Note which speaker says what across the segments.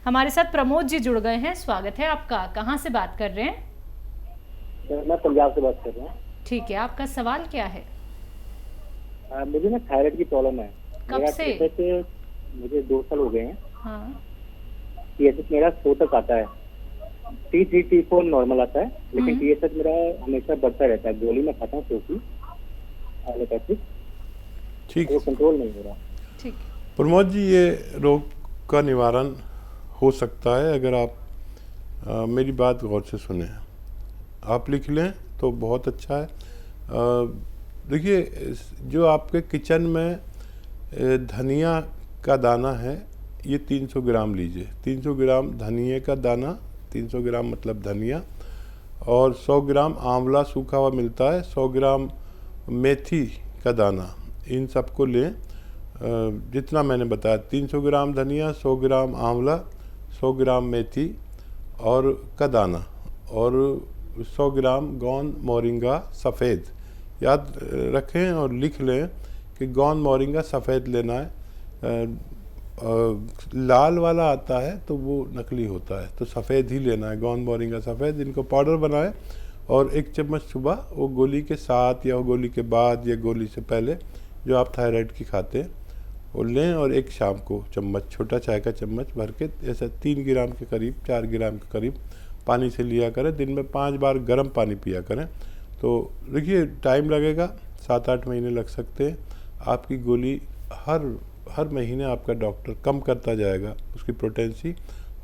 Speaker 1: हमारे साथ प्रमोद जी जुड़ गए हैं, स्वागत है आपका। कहाँ से बात कर रहे हैं?
Speaker 2: मैं पंजाब से बात कर रहा हूँ।
Speaker 1: ठीक है, आपका सवाल क्या है?
Speaker 2: मुझे ना थायराइड की प्रॉब्लम है।
Speaker 1: कब
Speaker 2: मेरा
Speaker 1: से?
Speaker 2: मुझे 2 साल हो गए हैं।
Speaker 1: हाँ।
Speaker 2: TSH मेरा 100 तक आता है। T3 T4 नॉर्मल आता है, लेकिन
Speaker 1: हम्म।
Speaker 2: TSH मेरा हमेशा बढ़ता रहता है। गोली में खाता हूँ क्योंकि एलोपैथिक,
Speaker 3: ठीक।
Speaker 2: वो कंट्रोल नहीं हो रहा।
Speaker 1: ठीक।
Speaker 3: प्रमोद जी, ये रोग का निवारण हो सकता है अगर आप मेरी बात गौर से सुने। आप लिख लें तो बहुत अच्छा है। देखिए, जो आपके किचन में धनिया का दाना है, ये 300 ग्राम लीजिए। 300 ग्राम धनिए का दाना, 300 ग्राम मतलब धनिया, और 100 ग्राम आंवला सूखा हुआ मिलता है, 100 ग्राम मेथी का दाना, इन सबको लें। जितना मैंने बताया, 300 ग्राम धनिया, 100 ग्राम आंवला, 100 ग्राम मेथी और का दाना, और 100 ग्राम गोंद मोरिंगा सफ़ेद। याद रखें और लिख लें कि गोंद मोरिंगा सफ़ेद लेना है। लाल वाला आता है तो वो नकली होता है, तो सफ़ेद ही लेना है, गोंद मोरिंगा सफ़ेद। इनको पाउडर बनाएं और 1 चम्मच सुबह, वो गोली के साथ या वो गोली के बाद या गोली से पहले जो आप थायराइड की खाते हैं वो लें, और 1 शाम को चम्मच, छोटा चाय का चम्मच भर के, ऐसा 3 ग्राम के करीब, 4 ग्राम के करीब पानी से लिया करें। दिन में 5 बार गर्म पानी पिया करें। तो देखिए, टाइम लगेगा, 7-8 महीने लग सकते हैं। आपकी गोली हर महीने आपका डॉक्टर कम करता जाएगा उसकी पोटेंसी,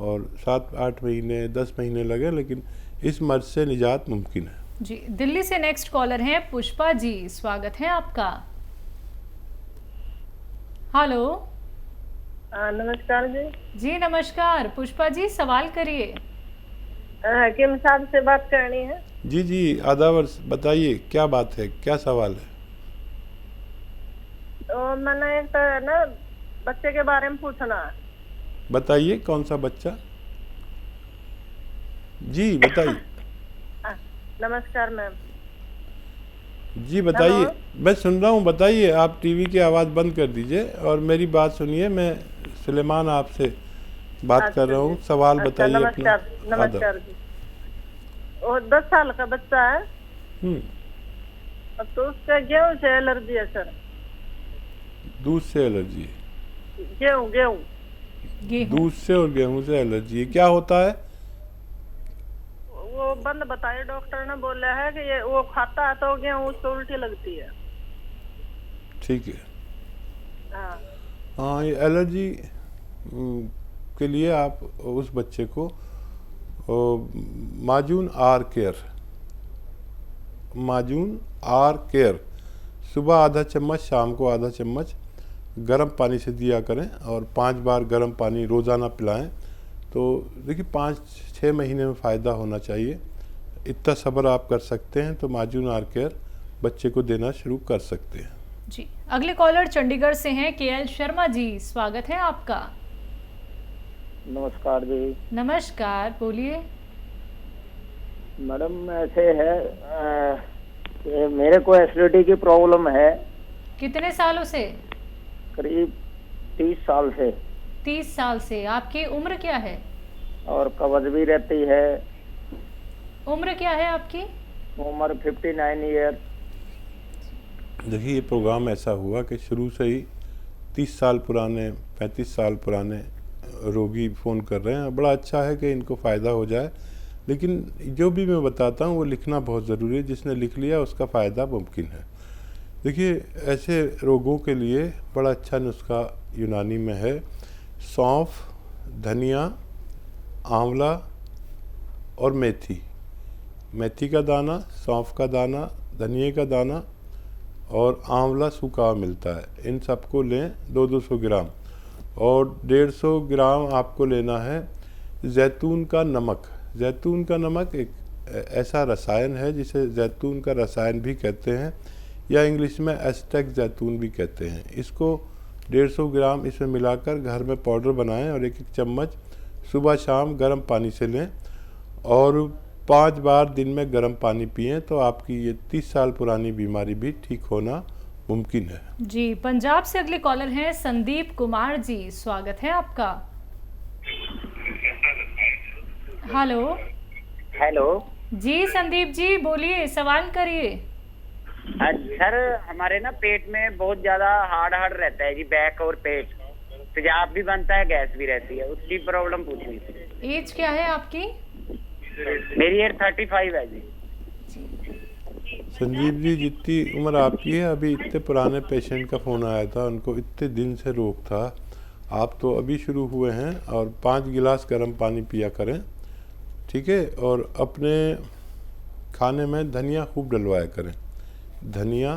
Speaker 3: और 7-8 महीने 10 महीने लगे, लेकिन इस मर्ज से निजात मुमकिन है।
Speaker 1: जी, दिल्ली से नेक्स्ट कॉलर हैं पुष्पा जी, स्वागत है आपका। हेलो।
Speaker 4: नमस्कार जी।
Speaker 1: जी नमस्कार पुष्पा जी, सवाल करिए।
Speaker 4: हकीम साहब से बात करनी है।
Speaker 3: जी जी, आदावर, बताइए क्या बात है, क्या सवाल है?
Speaker 4: तो मैंने एक तो ना बच्चे के बारे में पूछना है।
Speaker 3: बताइए, कौन सा बच्चा? जी बताइए।
Speaker 4: नमस्कार मैम।
Speaker 3: जी बताइए, मैं सुन रहा हूँ, बताइए। आप टीवी की आवाज़ बंद कर दीजिए और मेरी बात सुनिए। मैं सुलेमान आपसे बात कर रहा हूँ। सवाल बताइए अपना।
Speaker 4: नमस्कार। नमस्कार जी। वो 10 साल का बच्चा है, तो उसका गेहूं से एलर्जी है सर।
Speaker 3: दूध से एलर्जी है?
Speaker 4: गेहूं गेहूं
Speaker 3: दूध से और गेहूं से एलर्जी है, क्या होता है?
Speaker 4: वो बंद बताइए, डॉक्टर ने बोला है कि ये वो खाता है तो गेहूं उसको उल्टी लगती है।
Speaker 3: ठीक है।
Speaker 4: हाँ।
Speaker 3: हाँ, ये एलर्जी के लिए आप उस बच्चे को माजून आर केयर सुबह आधा चम्मच, शाम को आधा चम्मच गर्म पानी से दिया करें, और 5 बार गर्म पानी रोज़ाना पिलाएं। तो देखिए, 5-6 महीने में फ़ायदा होना चाहिए। इतना सब्र आप कर सकते हैं तो माजून आर केयर बच्चे को देना शुरू कर सकते हैं।
Speaker 1: जी, अगले कॉलर चंडीगढ़ से हैं KL शर्मा जी, स्वागत है आपका।
Speaker 2: नमस्कार जी।
Speaker 1: नमस्कार, बोलिए।
Speaker 2: मैडम, ऐसे है कि मेरे को एसिडिटी की प्रॉब्लम है।
Speaker 1: कितने सालों से?
Speaker 2: करीब 30 साल से।
Speaker 1: 30 साल से। आपकी उम्र क्या है?
Speaker 2: और कब्ज भी रहती है।
Speaker 1: उम्र क्या है आपकी?
Speaker 2: उम्र 59 ईयर।
Speaker 3: देखिए, ये प्रोग्राम ऐसा हुआ कि शुरू से ही 30 साल पुराने, 35 साल पुराने रोगी फ़ोन कर रहे हैं। बड़ा अच्छा है कि इनको फ़ायदा हो जाए, लेकिन जो भी मैं बताता हूँ वो लिखना बहुत ज़रूरी है। जिसने लिख लिया उसका फ़ायदा मुमकिन है। देखिए, ऐसे रोगों के लिए बड़ा अच्छा नुस्खा यूनानी में है। सौंफ, धनिया, आंवला और मेथी का दाना, सौंफ का दाना, धनिए का दाना और आंवला सूखा मिलता है। इन सबको लें 200 ग्राम, और 150 ग्राम आपको लेना है जैतून का नमक। जैतून का नमक एक ऐसा रसायन है जिसे जैतून का रसायन भी कहते हैं, या इंग्लिश में एस्टेक जैतून भी कहते हैं। इसको 150 ग्राम इसमें मिलाकर घर में पाउडर बनाएं, और 1-1 चम्मच सुबह शाम गर्म पानी से लें, और 5 बार दिन में गर्म पानी पिएं, तो आपकी ये 30 साल पुरानी बीमारी भी ठीक होना मुमकिन है।
Speaker 1: जी, पंजाब से अगले कॉलर हैं संदीप कुमार जी, स्वागत है आपका। हेलो।
Speaker 5: हेलो।
Speaker 4: जी संदीप जी बोलिए, सवाल करिए।
Speaker 5: सर हमारे ना पेट में बहुत ज्यादा हार्ड हार्ड रहता है जी, बैक और पेट, तेजाब भी बनता है, गैस भी रहती है, उसकी प्रॉब्लम पूछनी थी।
Speaker 1: एज क्या है आपकी?
Speaker 5: मेरी एज 35 है जी।
Speaker 3: संजीव जी, जितनी उम्र आपकी है, अभी इतने पुराने पेशेंट का फ़ोन आया था, उनको इतने दिन से रोग था। आप तो अभी शुरू हुए हैं, और 5 गिलास गर्म पानी पिया करें, ठीक है? और अपने खाने में धनिया खूब डलवाया करें। धनिया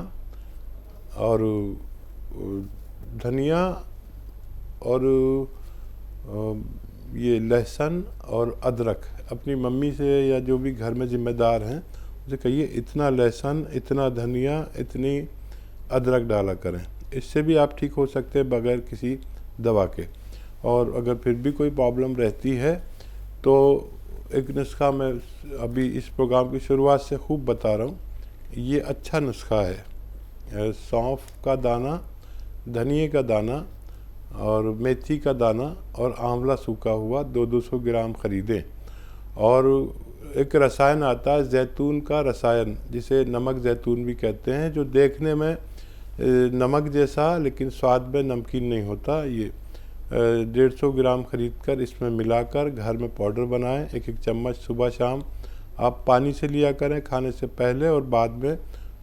Speaker 3: और धनिया और ये लहसुन और अदरक, अपनी मम्मी से या जो भी घर में ज़िम्मेदार हैं उसे कहिए इतना लहसुन, इतना धनिया, इतनी अदरक डाला करें। इससे भी आप ठीक हो सकते हैं बगैर किसी दवा के। और अगर फिर भी कोई प्रॉब्लम रहती है तो एक नुस्खा मैं अभी इस प्रोग्राम की शुरुआत से खूब बता रहा हूँ, ये अच्छा नुस्खा है। सौंफ का दाना, धनिए का दाना और मेथी का दाना और आंवला सूखा हुआ 200 ग्राम ख़रीदें। और एक रसायन आता है जैतून का रसायन, जिसे नमक जैतून भी कहते हैं, जो देखने में नमक जैसा लेकिन स्वाद में नमकीन नहीं होता। ये 150 ग्राम ख़रीद कर इसमें मिलाकर घर में पाउडर बनाएं। 1-1 चम्मच सुबह शाम आप पानी से लिया करें, खाने से पहले और बाद में,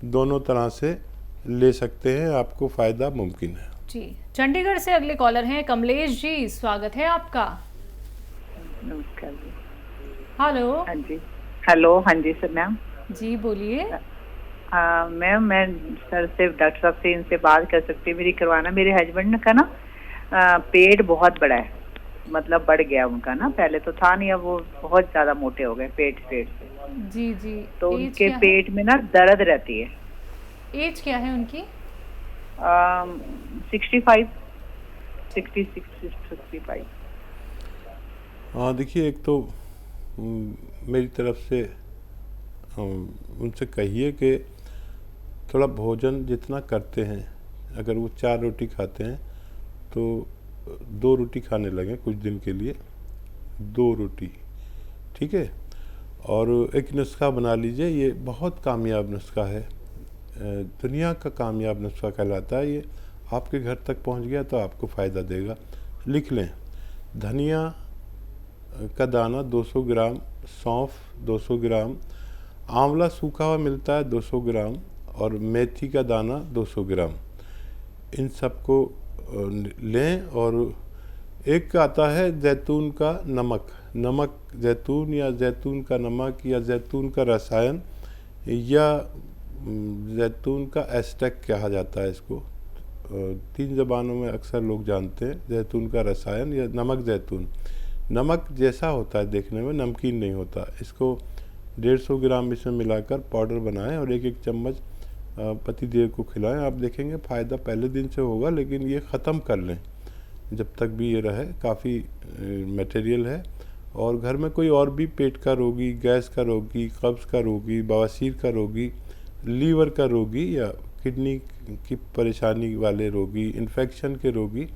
Speaker 3: दोनों तरह से ले सकते हैं, आपको फ़ायदा मुमकिन है।
Speaker 1: जी, चंडीगढ़ से अगले कॉलर हैं कमलेश जी, स्वागत है आपका।
Speaker 6: नमस्कार जी।
Speaker 1: हेलो।
Speaker 6: हाँ जी। हेलो। हाँ जी सर। मैम
Speaker 1: जी बोलिए।
Speaker 6: मैम मैं सर से, डॉक्टर साहब से इनसे बात कर सकती हूँ? मेरी करवाना, मेरे हस्बैंड का ना पेट बहुत बड़ा है, मतलब बढ़ गया उनका ना, पहले तो था नहीं, अब वो बहुत ज्यादा मोटे हो गए पेट से।
Speaker 1: जी जी।
Speaker 6: तो
Speaker 1: एज
Speaker 6: उनके
Speaker 1: क्या
Speaker 6: पेट में ना दर्द रहती है।
Speaker 1: है? एज क्या है उनकी?
Speaker 6: 65, 66, 65।
Speaker 3: हाँ, देखिए, एक तो मेरी तरफ से उनसे कहिए कि थोड़ा भोजन जितना करते हैं, अगर वो 4 रोटी खाते हैं तो 2 रोटी खाने लगें कुछ दिन के लिए, 2 रोटी, ठीक है? और एक नुस्खा बना लीजिए, ये बहुत कामयाब नुस्खा है, दुनिया का कामयाब नुस्खा कहलाता है। ये आपके घर तक पहुंच गया तो आपको फ़ायदा देगा। लिख लें, धनिया का दाना 200 ग्राम, सौंफ 200 ग्राम, आंवला सूखा हुआ मिलता है 200 ग्राम, और मेथी का दाना 200 ग्राम। इन सबको लें। और एक आता है जैतून का नमक, नमक जैतून या जैतून का नमक या जैतून का रसायन या जैतून का एस्टेक कहा जाता है इसको, 3 ज़बानों में अक्सर लोग जानते हैं। जैतून का रसायन या नमक जैतून, नमक जैसा होता है देखने में, नमकीन नहीं होता। इसको 150 ग्राम इसमें मिलाकर पाउडर बनाएं और 1-1 चम्मच पति देव को खिलाएं। आप देखेंगे फ़ायदा पहले दिन से होगा, लेकिन ये ख़त्म कर लें जब तक भी ये रहे, काफ़ी मटेरियल है। और घर में कोई और भी पेट का रोगी, गैस का रोगी, कब्ज़ का रोगी, बवासीर का रोगी, लीवर का रोगी या किडनी की परेशानी वाले रोगी, इन्फेक्शन के रोगी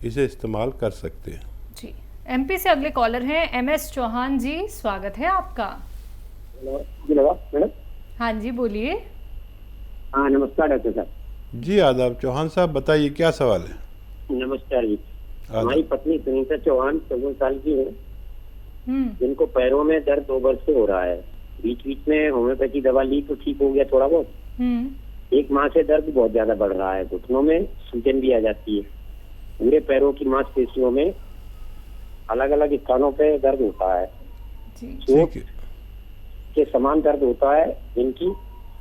Speaker 3: इसे इस्तेमाल कर सकते हैं।
Speaker 1: जी, एमपी से अगले कॉलर हैं MS चौहान जी, स्वागत है आपका।
Speaker 2: जी मैडम।
Speaker 1: हाँ जी बोलिए।
Speaker 2: हाँ नमस्कार डॉक्टर साहब।
Speaker 3: जी आदाब। चौहान साहब बताइए, क्या सवाल है?
Speaker 2: नमस्कार जी।
Speaker 3: आदाब।
Speaker 2: हमारी पत्नी सुनीता चौहान 14 साल की है, जिनको पैरों में दर्द 2 वर्ष से हो रहा है। बीच बीच में होम्योपैथी दवा ली तो ठीक हो गया थोड़ा बहुत। 1 माह से दर्द बहुत ज्यादा बढ़ रहा है, घुटनों में सूजन भी आ जाती है, पूरे पैरों की मांसपेशियों में अलग अलग स्थानों पे दर्द होता है, चोट के समान दर्द होता है, जिनकी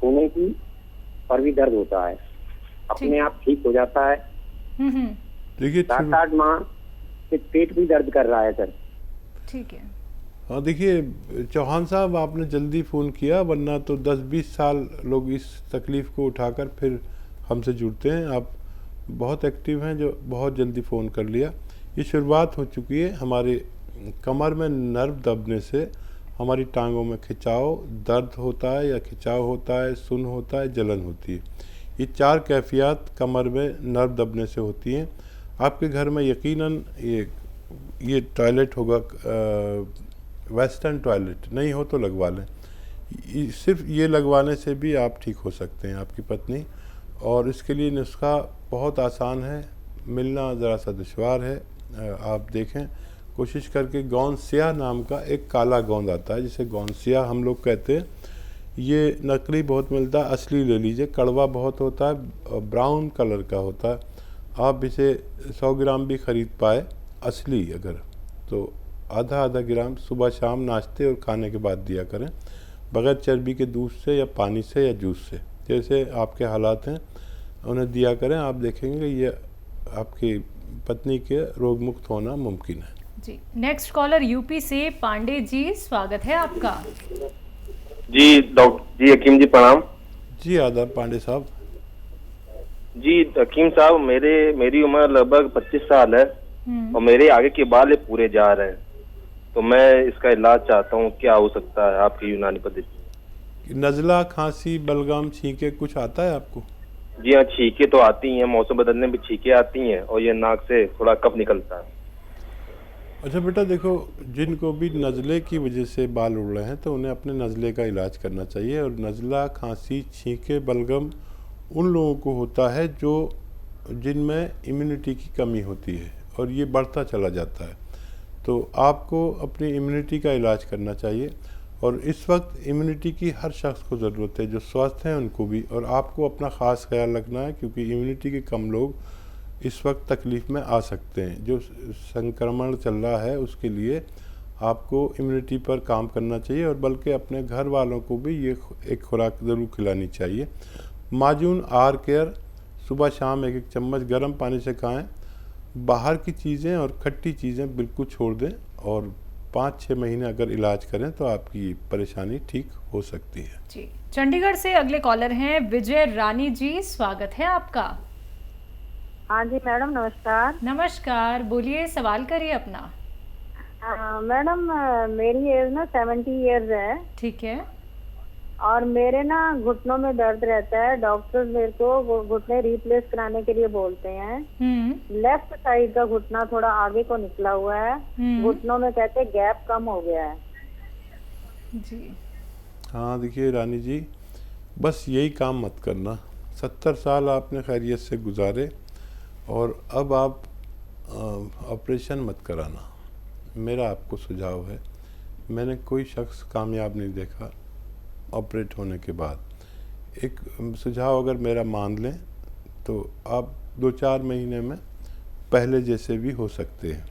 Speaker 2: होने की पर भी दर्द होता है, अपने आप ठीक हो जाता है।
Speaker 3: देखिए
Speaker 2: 7-8 माह से पेट भी दर्द कर रहा है सर।
Speaker 1: ठीक है।
Speaker 3: हाँ, देखिए चौहान साहब, आपने जल्दी फ़ोन किया, वरना तो 10-20 साल लोग इस तकलीफ़ को उठाकर फिर हमसे जुड़ते हैं। आप बहुत एक्टिव हैं जो बहुत जल्दी फ़ोन कर लिया। ये शुरुआत हो चुकी है हमारे कमर में नर्व दबने से, हमारी टांगों में खिंचाव, दर्द होता है या खिंचाव होता है, सुन होता है, जलन होती है। ये 4 कैफियत कमर में नर्व दबने से होती हैं। आपके घर में यकीनन ये टॉयलेट होगा वेस्टर्न टॉयलेट नहीं हो तो लगवा लें। सिर्फ ये लगवाने से भी आप ठीक हो सकते हैं आपकी पत्नी। और इसके लिए नुस्खा बहुत आसान है, मिलना ज़रा सा दुश्वार है। आप देखें कोशिश करके, गोंद स्याह नाम का एक काला गोंद आता है जिसे गोंद स्याह हम लोग कहते हैं। ये नकली बहुत मिलता है, असली ले लीजिए। कड़वा बहुत होता है, ब्राउन कलर का होता है। आप इसे 100 ग्राम भी ख़रीद पाए असली अगर, तो आधा आधा ग्राम सुबह शाम नाश्ते और खाने के बाद दिया करें, बग़ैर चर्बी के दूध से या पानी से या जूस से, जैसे आपके हालात हैं उन्हें दिया करें। आप देखेंगे ये आपकी पत्नी के रोग मुक्त होना मुमकिन है।
Speaker 1: जी, नेक्स्ट कॉलर यूपी से पांडे जी, स्वागत है आपका।
Speaker 7: जी डॉक्टर जी, हकीम जी प्रणाम।
Speaker 3: जी आदाब पांडे साहब।
Speaker 7: जी हकीम साहब, मेरी उम्र लगभग 25 साल है और मेरे आगे के बाल पूरे जा रहे हैं, तो मैं इसका इलाज चाहता हूँ, क्या हो सकता है आपकी यूनानी पद्धति?
Speaker 3: नज़ला, खांसी, बलगम, छींके कुछ आता है आपको?
Speaker 7: जी हाँ, छींके तो आती हैं, मौसम बदलने में छींके आती हैं और ये नाक से थोड़ा कफ निकलता है।
Speaker 3: अच्छा बेटा देखो, जिनको भी नज़ले की वजह से बाल उड़ रहे हैं तो उन्हें अपने नज़ले का इलाज करना चाहिए। और नज़ला, खांसी, छींके, बलगम उन लोगों को होता है जिनमें इम्यूनिटी की कमी होती है और ये बढ़ता चला जाता है। तो आपको अपनी इम्यूनिटी का इलाज करना चाहिए। और इस वक्त इम्यूनिटी की हर शख्स को ज़रूरत है, जो स्वस्थ हैं उनको भी, और आपको अपना ख़ास ख्याल रखना है, क्योंकि इम्यूनिटी के कम लोग इस वक्त तकलीफ़ में आ सकते हैं। जो संक्रमण चल रहा है उसके लिए आपको इम्यूनिटी पर काम करना चाहिए, और बल्कि अपने घर वालों को भी ये एक खुराक ज़रूर खिलानी चाहिए। माजून आर केयर सुबह शाम 1-1 चम्मच गर्म पानी से खाएं। बाहर की चीज़ें और खट्टी चीज़ें बिल्कुल छोड़ दें, और 5-6 महीने अगर इलाज करें तो आपकी परेशानी ठीक हो सकती है।
Speaker 1: जी, चंडीगढ़ से अगले कॉलर हैं विजय रानी जी, स्वागत है आपका।
Speaker 4: हाँ जी मैडम, नमस्कार।
Speaker 1: नमस्कार, बोलिए, सवाल करिए अपना।
Speaker 4: मैडम मेरी एज ना 70 इयर्स है।
Speaker 1: ठीक है।
Speaker 4: और मेरे ना घुटनों में दर्द रहता है। डॉक्टर मेरे को घुटने रिप्लेस कराने के लिए बोलते हैं। लेफ्ट साइड का घुटना थोड़ा आगे को निकला हुआ है। घुटनों में कहते हैं गैप कम हो गया है।
Speaker 1: जी
Speaker 3: हाँ देखिए रानी जी, बस यही काम मत करना। 70 साल आपने खैरियत से गुजारे और अब आप ऑपरेशन मत कराना। मेरा आपको सुझाव है, मैंने कोई शख्स कामयाब नहीं देखा ऑपरेट होने के बाद। एक सुझाव अगर मेरा मान लें तो आप 2-4 महीने में पहले जैसे भी हो सकते हैं।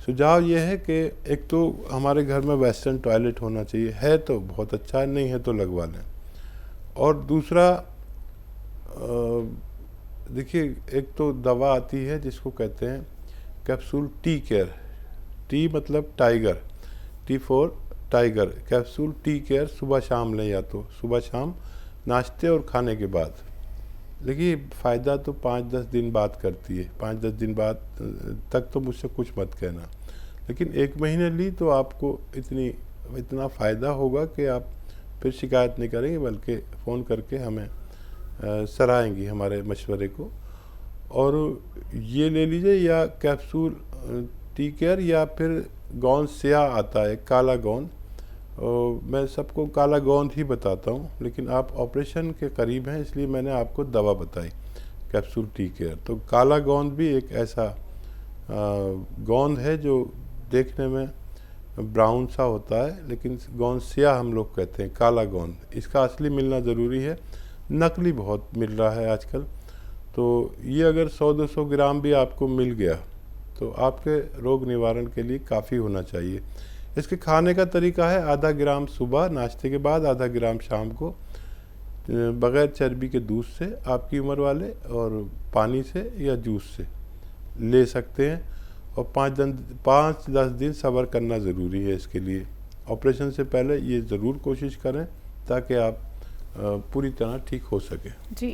Speaker 3: सुझाव ये है कि एक तो हमारे घर में वेस्टर्न टॉयलेट होना चाहिए, है तो बहुत अच्छा है, नहीं है तो लगवा लें। और दूसरा देखिए, एक तो दवा आती है जिसको कहते हैं कैप्सूल टी केयर। टी मतलब tiger, T for tiger. Capsule tea care सुबह शाम लें, या तो सुबह शाम नाश्ते और खाने के बाद। देखिए फ़ायदा तो 5-10 दिन बाद करती है, 5-10 दिन बाद तक तो मुझसे कुछ मत कहना, लेकिन 1 महीने ली तो आपको इतना फ़ायदा होगा कि आप फिर शिकायत नहीं करेंगे, बल्कि फ़ोन करके हमें सराहेंगी हमारे मशवरे को। और ये ले लीजिए, या कैप्सूल टी केयर, या फिर गोंद स्याह आता है, काला गोंद। मैं सबको काला गोंद ही बताता हूँ, लेकिन आप ऑपरेशन के करीब हैं इसलिए मैंने आपको दवा बताई कैप्सूल टी केयर। तो काला गोंद भी एक ऐसा गोंद है जो देखने में ब्राउन सा होता है, लेकिन गोंद स्याह हम लोग कहते हैं, काला गोंद। इसका असली मिलना ज़रूरी है, नकली बहुत मिल रहा है आजकल। तो ये अगर 100-200 ग्राम भी आपको मिल गया तो आपके रोग निवारण के लिए काफ़ी होना चाहिए। इसके खाने का तरीका है, आधा ग्राम सुबह नाश्ते के बाद, आधा ग्राम शाम को, बग़ैर चर्बी के दूध से आपकी उम्र वाले, और पानी से या जूस से ले सकते हैं। और 5-10 दिन सब्र करना ज़रूरी है इसके लिए। ऑपरेशन से पहले ये ज़रूर कोशिश करें ताकि आप पूरी तरह ठीक हो सके।
Speaker 1: जी।